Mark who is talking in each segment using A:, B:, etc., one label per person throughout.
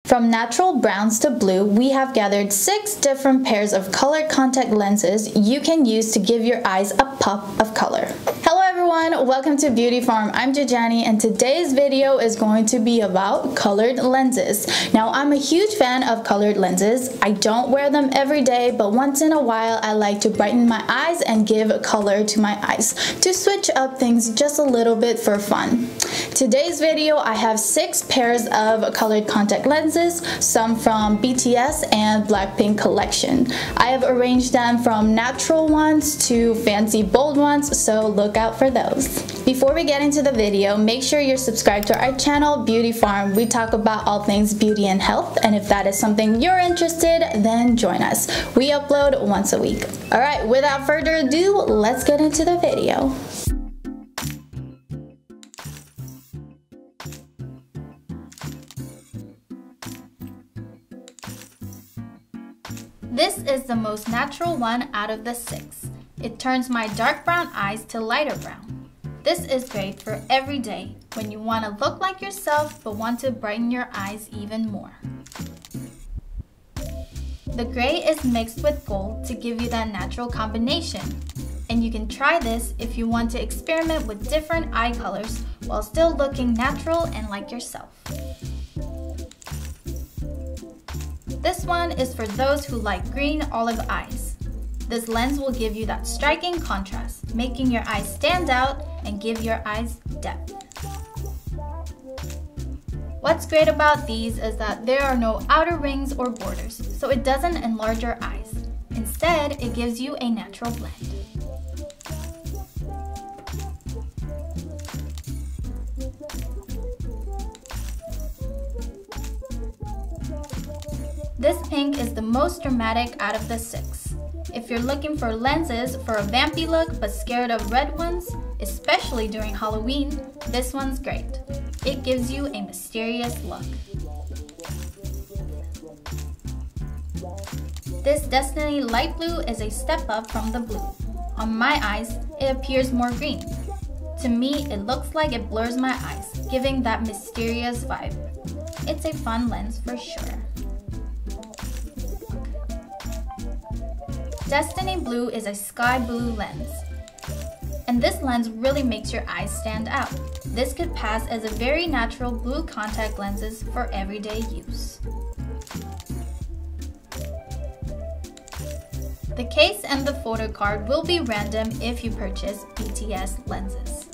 A: From natural browns to blue, we have gathered 6 different pairs of colored contact lenses you can use to give your eyes a pop of color. Hello everyone, welcome to Beauty Farm. I'm Jajani and today's video is going to be about colored lenses. Now I'm a huge fan of colored lenses. I don't wear them every day, but once in a while I like to brighten my eyes and give color to my eyes to switch up things just a little bit for fun. Today's video I have 6 pairs of colored contact lenses, some from BTS and BlackPink collection. I have arranged them from natural ones to fancy bold ones, so look out for those. Before we get into the video, make sure you're subscribed to our channel, Beauty Farm. We talk about all things beauty and health, and if that is something you're interested, then join us. We upload once a week. Alright, without further ado, let's get into the video. This is the most natural one out of the 6. It turns my dark brown eyes to lighter brown. This is great for every day when you want to look like yourself but want to brighten your eyes even more. The gray is mixed with gold to give you that natural combination. And you can try this if you want to experiment with different eye colors while still looking natural and like yourself. This one is for those who like green olive eyes. This lens will give you that striking contrast, making your eyes stand out and give your eyes depth. What's great about these is that there are no outer rings or borders, so it doesn't enlarge your eyes. Instead, it gives you a natural blend. This pink is the most dramatic out of the 6. If you're looking for lenses for a vampy look but scared of red ones, especially during Halloween, this one's great. It gives you a mysterious look. This Destiny light blue is a step up from the blue. On my eyes, it appears more green. To me, it looks like it blurs my eyes, giving that mysterious vibe. It's a fun lens for sure. Destiny Blue is a sky blue lens. And this lens really makes your eyes stand out. This could pass as a very natural blue contact lenses for everyday use. The case and the photo card will be random if you purchase BTS lenses.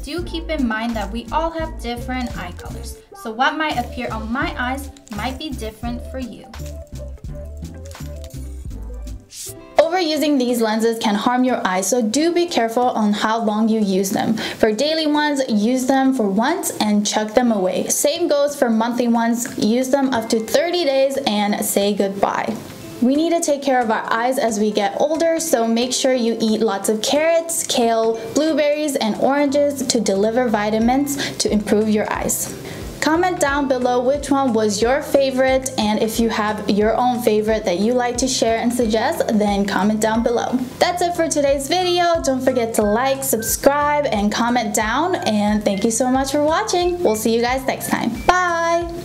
A: Do keep in mind that we all have different eye colors, so what might appear on my eyes might be different for you. Overusing these lenses can harm your eyes, so do be careful on how long you use them. For daily ones, use them for once and chuck them away. Same goes for monthly ones, use them up to 30 days and say goodbye. We need to take care of our eyes as we get older, so make sure you eat lots of carrots, kale, blueberries, and oranges to deliver vitamins to improve your eyes. Comment down below which one was your favorite, and if you have your own favorite that you like to share and suggest, then comment down below. That's it for today's video. Don't forget to like, subscribe, and comment down, and thank you so much for watching. We'll see you guys next time. Bye!